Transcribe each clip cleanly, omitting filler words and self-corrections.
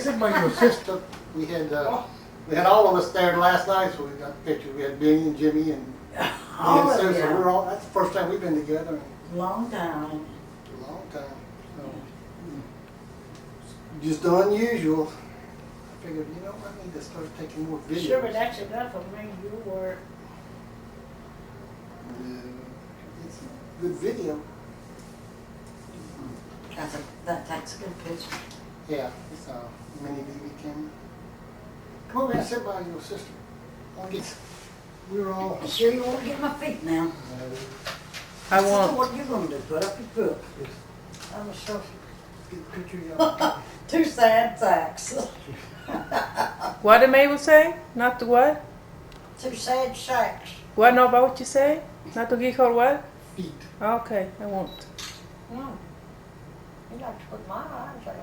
sit by your sister. We had all of us there last night, so we got a picture. We had Benny and Jimmy and me and Sue. So we're all. That's the first time we've been together. Long time. A long time. So just unusual. I figured, I need to start taking more videos. Sure, but that's enough of me. You were. It's a good video. That takes a good picture. Yeah, it's a mini BB camera. Come over here and sit by your sister. We're all. You sure you want to get my feet now? I So won't. what you gonna do? Put up your foot? I'm a selfie. Get a picture of y'all. Two sad sacks. What did Mabel say? Not to what? Two sad sacks. What? No, about what you say? Not to give her what? Feet. Okay, I won't. No. You like to put my eyes out.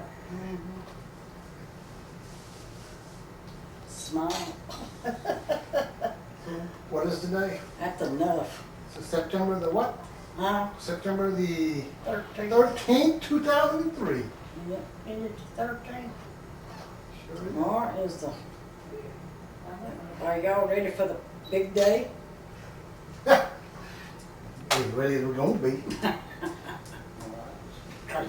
Smile. What is today? That's enough. So September the what? Huh? September the 13. 13th, 2003. Yep. Is it 13? Sure is. Tomorrow is the. Are y'all ready for the big day? As ready as we're gonna be.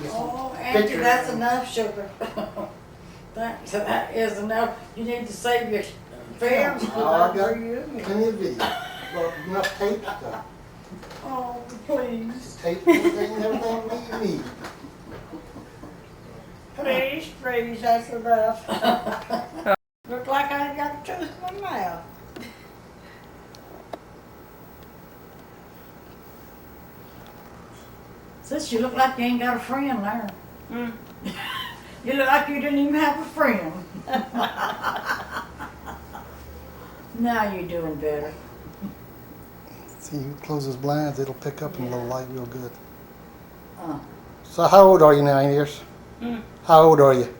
Oh, Andrew, that's enough sugar. That is enough. You need to save your films. I got plenty of video. Well, enough tape stuff. Oh, please. Tape everything we need. Please, that's enough. Look like I ain't got a tooth in my mouth. Sis, you look like you ain't got a friend there. You look like you didn't even have a friend. Now you're doing better. See, you close those blinds, it'll pick up in a little light real good. Uh, So how old are you now, Arys? How old are you?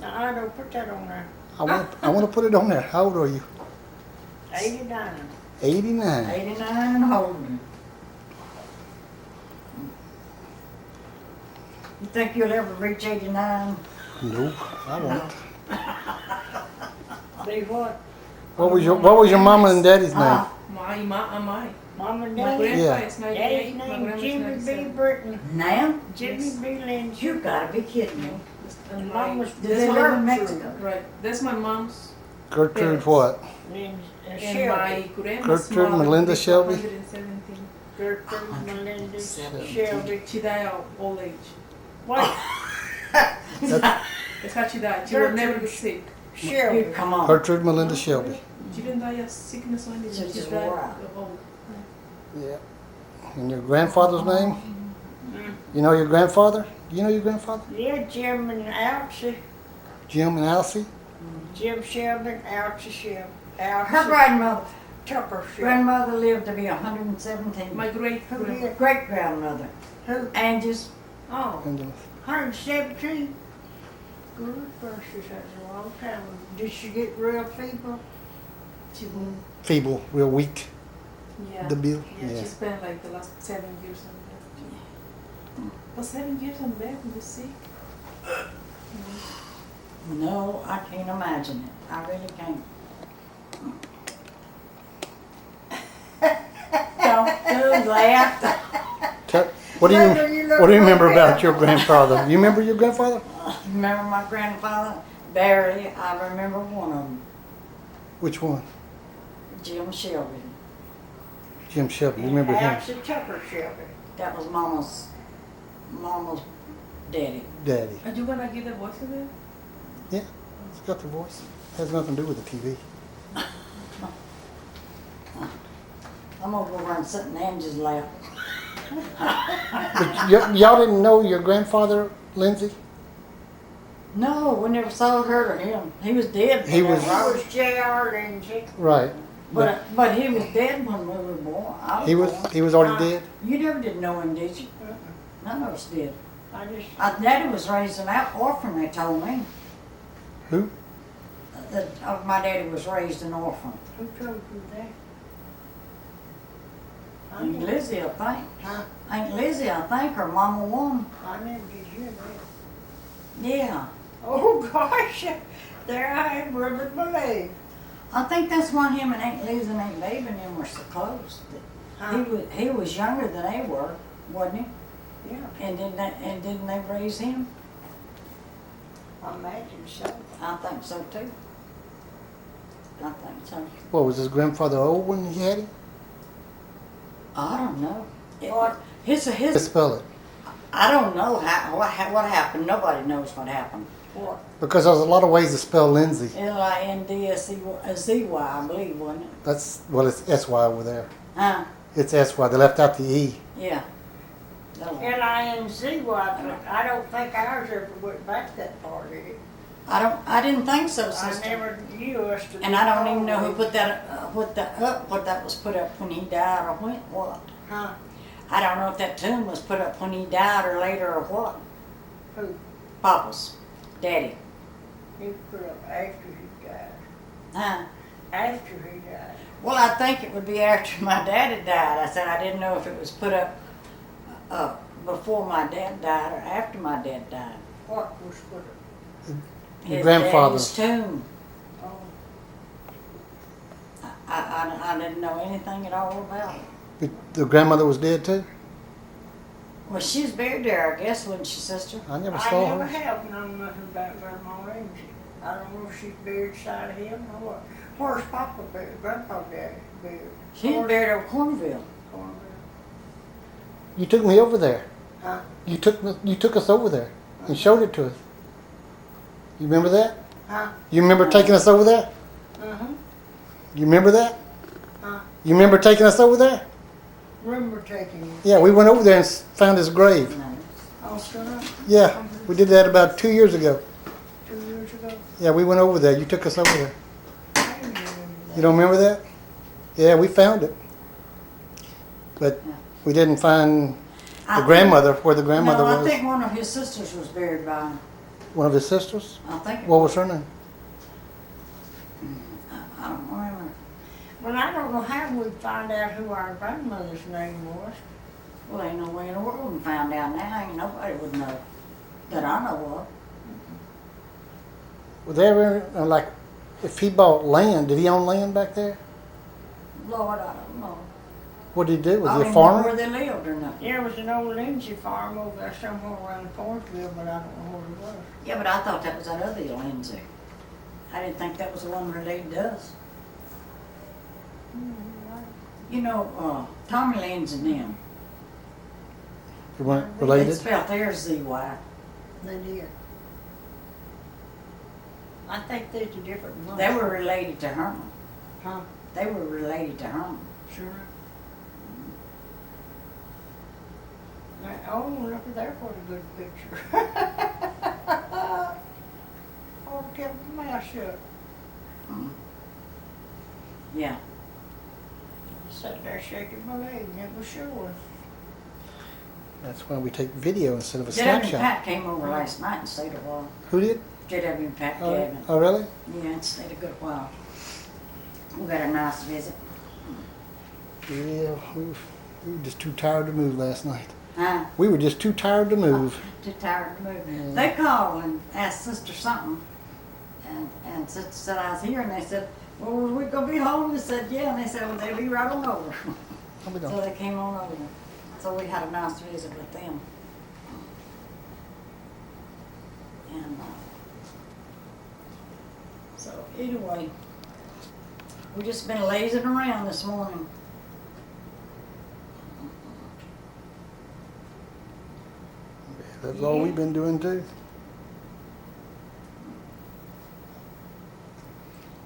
No, I don't put that on there. I want to put it on there. How old are you? 89. 89. 89 and holding. You think you'll ever reach 89? Nope, I won't. Be what? What was your mama and daddy's name? My. Mom and My Daddy? grandpa Yeah. is Daddy's 98. My name grandma's Jimmy B. 97. Britton. Now? Jimmy Yes. B. Lindsay. You gotta be kidding me. And Mom my, was Do they live in Gertrude. Mexico? right, that's my mom's. Gertrude Parents. what? Lindsay. And Shelby. my grandma's Gertrude mother Melinda lived Shelby? 117. Gertrude, Melinda, 117. Shelby. She died of old age. What? That's how she died. She would never get sick. Shelby. You come on. Gertrude Melinda Shelby. She didn't die of sickness or anything. She She just died wore out. of old. Yeah. And your grandfather's name? You know your grandfather? You know your grandfather? Yeah, Jim and Alcie. Jim and Alcie? Jim Shelby and Alcie Shelby. Her Alcie grandmother. Tupper Shelby. Grandmother lived to be 117. My great Who grandma. did? Great grandmother. Who? Angie's. Oh, And 117. Good gracious, that's a long time. Did she get real feeble? She won't. feeble, real weak. Yeah. The bill? Yeah, Yeah. she spent like the last 7 years on bed. Well, 7 years on bed when you're sick. No, I can't imagine it. I really can't. Don't do that. What do Later, you you look What do you remember like that. about your grandfather? You remember your grandfather? Remember my grandfather? Barry, I remember one of them. Which one? Jim Shelby. Jim Shelby. You remember him? Alcie Tupper Shelby. That was Mama's daddy. Daddy. Are you gonna give the voice of it? Yeah, it's got the voice. Has nothing to do with the TV. I'm gonna go around and sit in Angie's lap. But y'all didn't know your grandfather, Lindsay? No, we never saw or heard of him. He was dead. He was- He was J.R. Lindsay. Right. But he was dead when we were born. I He was born. he was already dead. You never did know him, did you? None of us did. I just, Daddy was raised an orphan, they told me. Who? My daddy was raised an orphan. who told you that? I Aunt never, Lizzie, I think. huh? Aunt Lizzie, I think, her mama won. I never did hear that. Yeah. Oh, gosh, there I am rubbing my leg. I think that's why him and Aunt Liz and Aunt Babe and them were so close. Huh? He was younger than they were, wasn't he? Yeah, And didn't they raise him? I imagine so. I think so too. I think so. What, was his grandfather old when he had him? I don't know. What? His Let's spell it. I don't know what happened. Nobody knows what happened. What? Because there's a lot of ways to spell Lindsay. Lindsey, I believe, wasn't it? That's, well, it's S-Y over there. Huh? It's S-Y. They left out the E. Yeah. No. Lindsey, I don't think ours ever went back that far, did it? I didn't think so, I sister. never knew us to. And I don't even know who put that what that was put up when he died or what. Huh? I don't know if that tomb was put up when he died or later or what. Who? Papa's, Daddy. He put up after he died. Huh? After he died. Well, I think it would be after my dad had died. I said I didn't know if it was put up before my dad died or after my dad died. What was put up? Your His grandfather's. daddy's tomb. Oh, I didn't know anything at all about it. The grandmother was dead too? Well, she was buried there, I guess, wasn't she, sister? I never I saw never her. have known nothing about Grandma Lindsay. I don't know if she's buried beside of him or what. Where's Papa buried? Grandpa buried? She was buried over Cornville. You took me over there. Huh? You took us over there and showed it to us. You remember that? Huh? You remember taking us over there? Uh-huh. You remember that? Huh? You remember taking us over there? Remember taking you? Yeah, we went over there and found his grave. No. Oh, sure. Yeah, we did that about 2 years ago. 2 years ago. Yeah, we went over there. You took us over there. I didn't remember that. You don't remember that? Yeah, we found it. But we didn't find the grandmother, where the grandmother No, I was. think one of his sisters was buried by him. One of his sisters? I think it What was her name? I don't remember. Well, I don't know how we'd find out who our grandmother's name was. Well, ain't no way in the world we found out now. Ain't nobody would know that I know Were they ever, like, if he bought land, did he own land back there? of. Lord, I don't know. What did he do? Was I he don't a even know farmer? where they lived or nothing. There was an old Lindsay farm over there somewhere around Thornsville, but I don't know where it was. Yeah, but I thought that was that other Lindsay. I didn't think that was the one related to us. You know, Tommy Lindsay and them. They weren't They related? spelled theirs Z-Y. They did. I think there's a different one. They were related to Herman. Huh? They were related to Herman. Sure. Oh, look at there for a good picture. Oh, kept my mouth shut. Mm. Yeah. Sat there shaking my leg, and it was sure. That's why we take video instead of a J.W. and snapshot. Pat came over last night and stayed a while. Who did? J.W. and Pat Oh, Gavin. oh, really? Yeah, and stayed a good while. We got a nice visit. Yeah, we were just too tired to move last night. Huh? We were just too tired to move. Too tired to move. Yeah. They called and asked Sister something, and Sister said I was here, and they said, well, were we gonna be home? They said, yeah, and they said, well, they'll be right on over. Oh, we So don't. they came on over. So we had a nice visit with them. And so anyway, we just been lazing around this morning. That's all we've been doing too.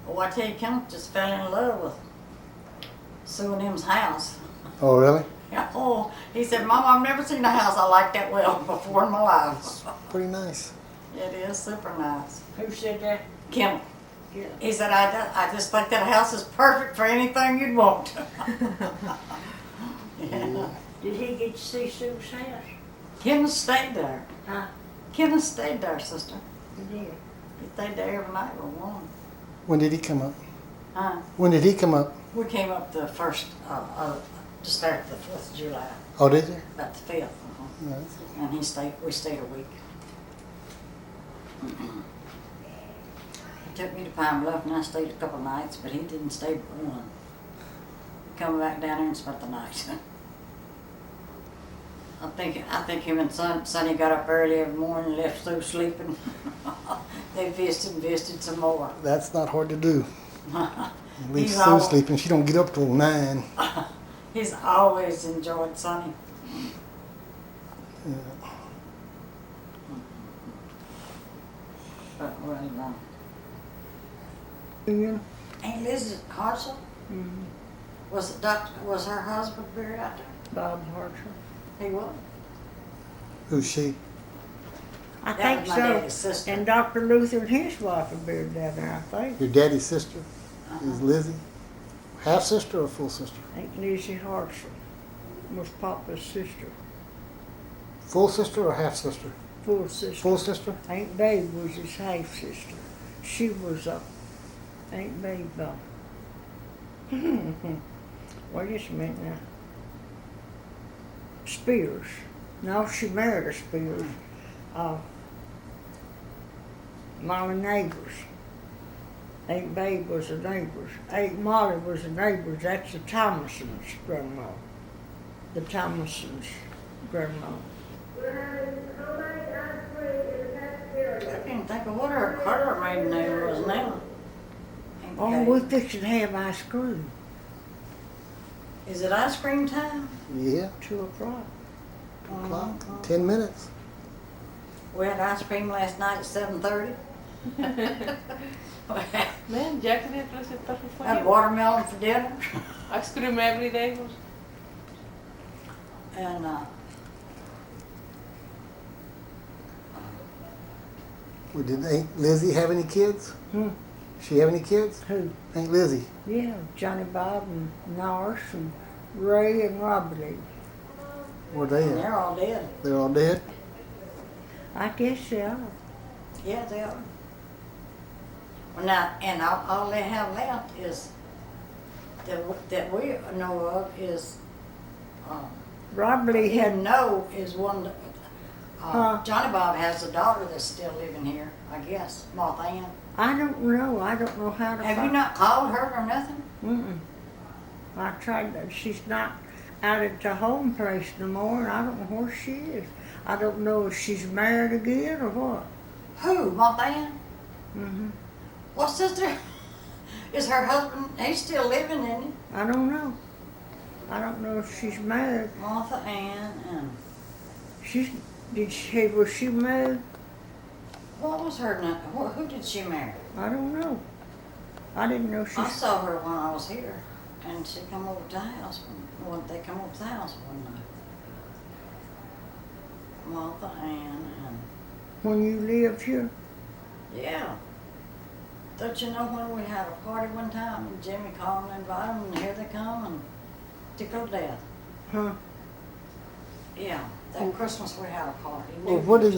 Oh, I tell you, Kenneth just fell in love with Sue and them's house. Oh, really? Yeah, oh, he said, Mom, I've never seen a house I like that well before in my life. Pretty nice. It is super nice. Who said that? Kim, Yeah. he said, I just think that house is perfect for anything you'd want. Yeah. Did he get to see Sue's house? Kenneth stayed there. Huh? Kenneth stayed there, sister. He did. He stayed there every night with one. When did he come up? Huh? When did he come up? We came up the first, just after the 4th of July, Oh, did you? about the 5th. Nice. And we stayed a week. took me to Pine Bluff and I stayed a couple nights, but he didn't stay but one. Come back down there and spent the night. I think him and Sonny got up early every morning, left through sleeping. They visited some more. That's not hard to do. At least He's Sue all- sleeping. She don't get up till 9. He's always enjoyed Sonny. Yeah. But well, Yeah. Aunt Liz Hartzell, Mhm. was her husband buried out there? Bob Harcher. He was. Who's she? I That think was my so. daddy's sister. And Dr. Luther and his wife are buried down there, I think. Your daddy's sister is Uh-huh. Lizzie. Half sister or full sister? Aunt Lizzie Harcher was Papa's sister, Full sister or half sister? full sister. Full sister? Aunt Babe was his half sister. She was Aunt Babe. Wait just a minute now. Spears. No, she married a Spears. Molly Neighbors. Aunt Babe was a neighbor's. Aunt Molly was a neighbor's. That's the Thomasons' grandma. The Thomasons' grandma. I can't think of what her maiden name was now. Oh, we're fixing to have ice cream. Is it ice cream time? Yeah. 2 o'clock. Clock. 10 minutes. We had ice cream last night at 7:30. Man, ya que dentro se está Had fue. watermelon for dinner. Ice cream every day. And Well, did Aunt Lizzie have any kids? Hmm. She have any kids? Who? Aunt Lizzie. Yeah, Johnny Bob and Norris and Ray and Robbie. Where they at? they're all dead. They're all dead? I guess they are. Yeah, they are. Well, now, and all they have left is that we know of is Robbie had even know is one. That, Huh. Johnny Bob has a daughter that's still living here, I guess, Martha Ann. I don't know. I don't know how to Have you find. not called her or nothing? Mm-mm. I tried that. She's not out at the home place no more, and I don't know where she is. I don't know if she's married again or what. Who, Martha Ann? Mm-hmm. What sister? Is her husband? He's still living, isn't he? I don't know. I don't know if she's married. Martha Ann and Was she married? what was her name? Who did she marry? I don't know. I didn't know I she. saw her when I was here, and she come over to the house. They come over to the house one night. Martha Ann and When you lived here. yeah. Don't you know when we had a party one time and Jimmy called and invited them, and here they come and tickled to death. Huh? Yeah, that Christmas we had a party. Well, where did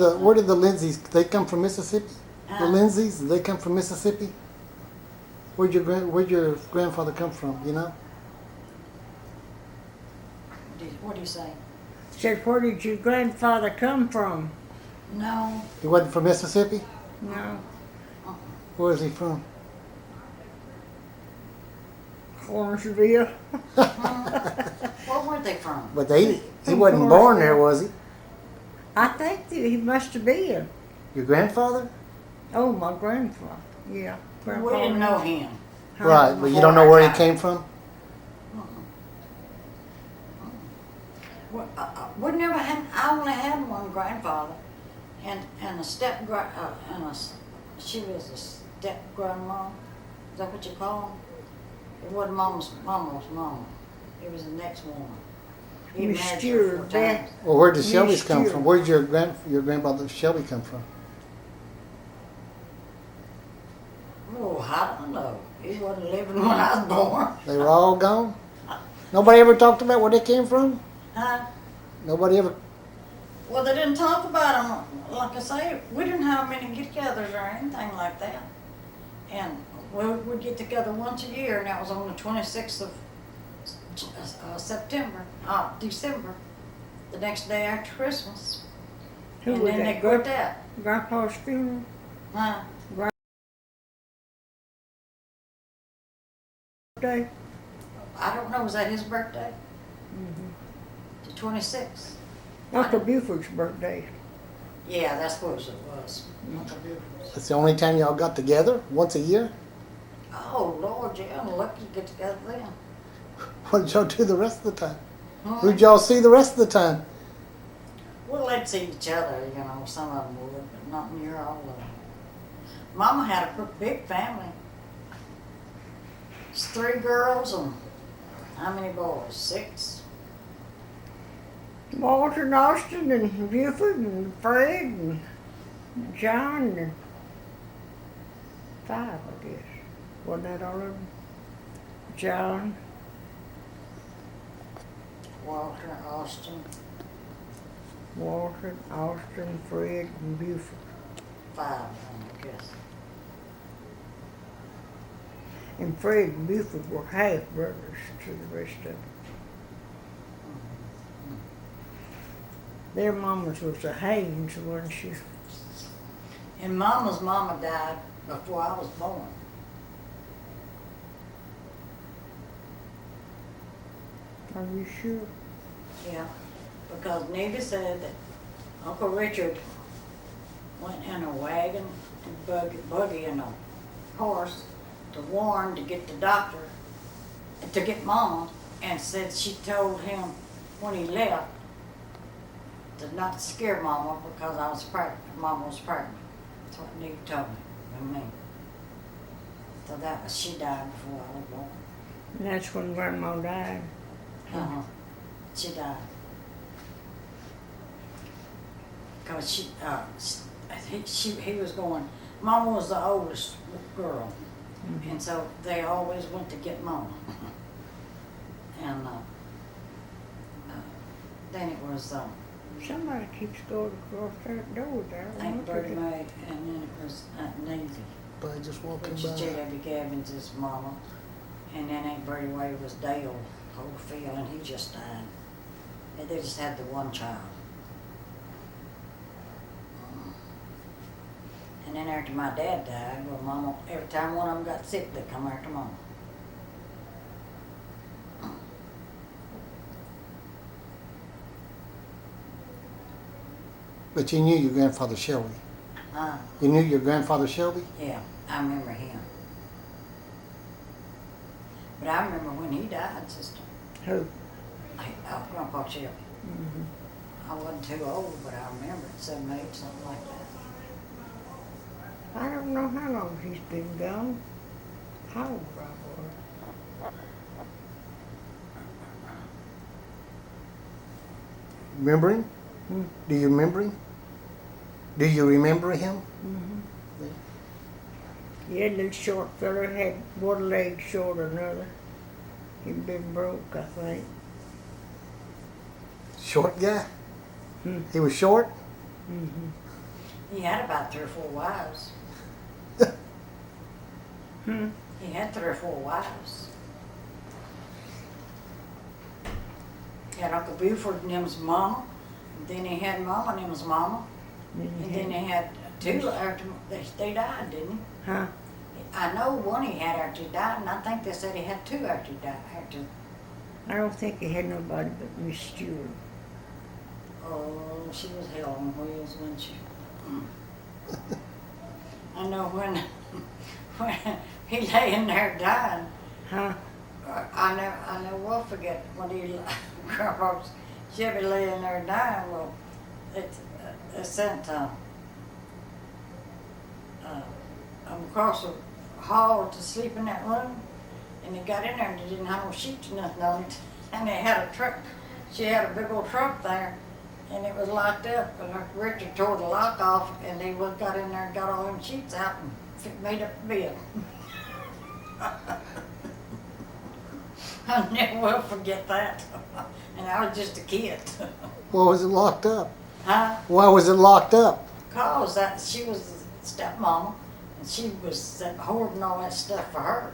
the Lindsays, they come from Mississippi? The Lindsays, did they come from Mississippi? Where'd your grandfather come from, you know? What do you say? Said, where did your grandfather come from? No. He wasn't from Mississippi? No. Where is he from? Lawrenceville. Where were they from? But he wasn't born there, was he? I think that he must have been. Your grandfather? Oh, my grandfather. Yeah. We didn't know him. Huh? Right, but you don't know where he came from? We never had. I only had one grandfather, and a she was a step grandma. Is that what you call them? It wasn't mama's mama. It was the next woman. He Miss married her Stewart, 4 that- times. Well, where did Miss Shelby's come Stewart. from? Where did your grandfather Shelby come from? Oh, I don't know. He wasn't living when I was born. They were all gone? Nobody ever talked about where they came from? Huh? Nobody ever? Well, they didn't talk about them. Like I say, we didn't have many get-togethers or anything like that. And we would get together once a year, and that was on the 26th of December, the next day after Christmas. Who And was then that? they quit that. Grandpa's funeral? Huh? birthday? I don't know, was that his birthday? Mm-hmm. The 26th? Uncle Buford's birthday. Yeah, that's what it was. Uncle Buford's. That's the only time y'all got together? Once a year? Oh, Lord, yeah, I'm lucky to get together then. What did y'all do the rest of the time? Hmm? Who'd y'all see the rest of the time? Well, they'd see each other, you know, some of them would, but not near all of them. Mama had a big family. It's 3 girls and how many boys? 6? Walter and Austin and Buford and Fred and John and 5, I guess. Wasn't that all of them? John. Walter, Austin, Walter, Austin, Fred, and Buford. 5 of them, I guess. And Fred and Buford were half brothers to the rest of them. Their mamas was a Haynes, wasn't she? And Mama's mama died before I was born. Are you sure? Yeah, because Neva said that Uncle Richard went in a wagon, buggy and a horse to Warren to get the doctor, to get Mama, and said she told him when he left to not scare Mama because I was pregnant. Mama was pregnant. That's what Neva told me and me. So that was, she died before I was born. And that's when Grandma died. Uh-huh. She died. Cause he was going, Mama was the oldest girl. Mm-hmm. And so they always went to get Mama. And then it was, Somebody keeps going across that door there. Aunt Bertie Mae, and then it was Aunt Navy, By just walking which is by. J.W. Gavin's mama. And then Aunt Bertie Mae was Dale Holyfield, and he just died. And they just had the one child. And then after my dad died, well, Mama, every time one of them got sick, they'd come after Mama. But you knew your grandfather Shelby. You knew your grandfather Shelby? Yeah, I remember him. But I remember when he died, sister. Who? Grandpa Shelby. Mm-hmm. I wasn't too old, but I remember it, 7, 8, something like that. I don't know how long he's been gone. How old I was. Remember him? Hmm. Do you remember him? Do you remember him? Mm-hmm. He had a little short fella, had one leg short of another. He'd been broke, I think. Short guy? Hmm. He was short? Mm-hmm. He had about 3 or 4 wives. Hmm. He had 3 or 4 wives. He had Uncle Buford and him's mama. And then he had Mama and him's mama. And then he had 2 after they died, didn't he? Huh? I know one he had after he died, and I think they said he had 2 after he died. I don't think he had nobody but Miss Stewart. Oh, she was hell on wheels, wasn't she? I know when he lay in there dying. Huh? I never will forget when Grandpa Chevy lay in there dying. Well, it sent him across the hall to sleep in that room, and he got in there and he didn't have no sheets or nothing on it, and they had a truck. She had a big old truck there, and it was locked up. And Richard tore the lock off, and they got in there and got all them sheets out and made up the bed. I never will forget that. And I was just a kid. Why was it locked up? Huh? Why was it locked up? Cause that she was the stepmama, and she was hoarding all that stuff for her.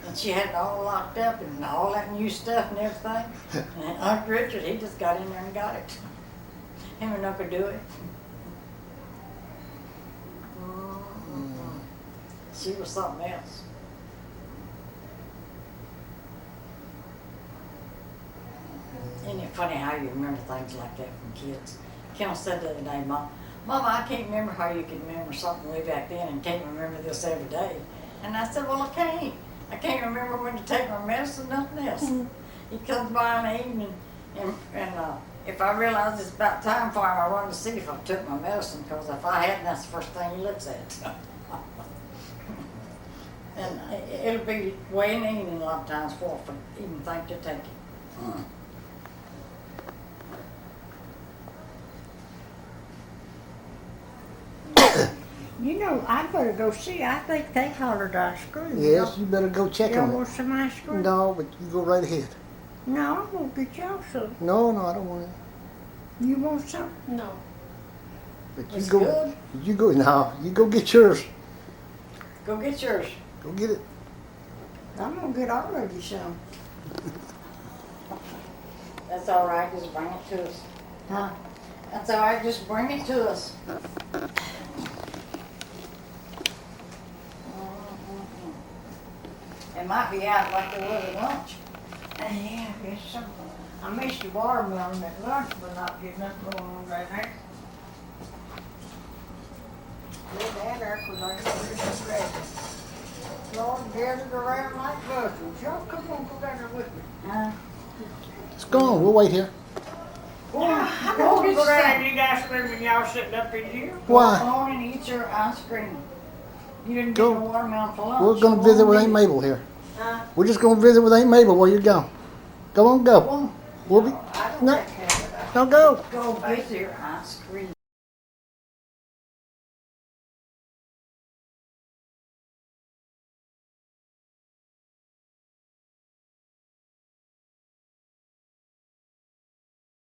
And she had it all locked up and all that new stuff and everything. And Uncle Richard, he just got in there and got it. Him and Uncle Dewey. She was something else. funny how you remember things like that from kids. Kim said the other day, Mama, I can't remember how you can remember something way back then and can't remember this every day. And I said, well, I can't. I can't remember when to take my medicine, nothing else. He comes by in the evening, and if I realize it's about time for him, I run to see if I took my medicine, because if I hadn't, that's the first thing he looks at. And it'll be way in the evening a lot of times for I even think to take it. You know, I better go see. I think they hollered ice cream. Yes, you better go check Y'all on want some ice it. cream? No, but you go right ahead. No, I'm gonna get y'all some. No, I don't want it. You want some? No. But you It's go. good. You go. No, you go get yours. Go get yours. Go get it. I'm gonna get all of you some. That's all right, just bring it to us. Huh? That's all right, just bring it to us. It might be out like they was at lunch. Yeah, there's some. I missed the watermelon at lunch, but not getting nothing going on right there. Leave that there, 'cause I know this is ready. Lord, gathered around like buzzards. Y'all come on, go down there with me. It's gone. We'll wait here. Go on, go down and eat ice cream and y'all sitting up in here. Why? Go on and eat your ice cream. You didn't Go. get no watermelon for lunch. We're gonna Go visit on with and Aunt eat. Mabel here. Huh? We're just gonna visit with Aunt Mabel while you're gone. Go on, Go go. on, We'll be. I don't No, have to have it. no, go. go get your ice cream.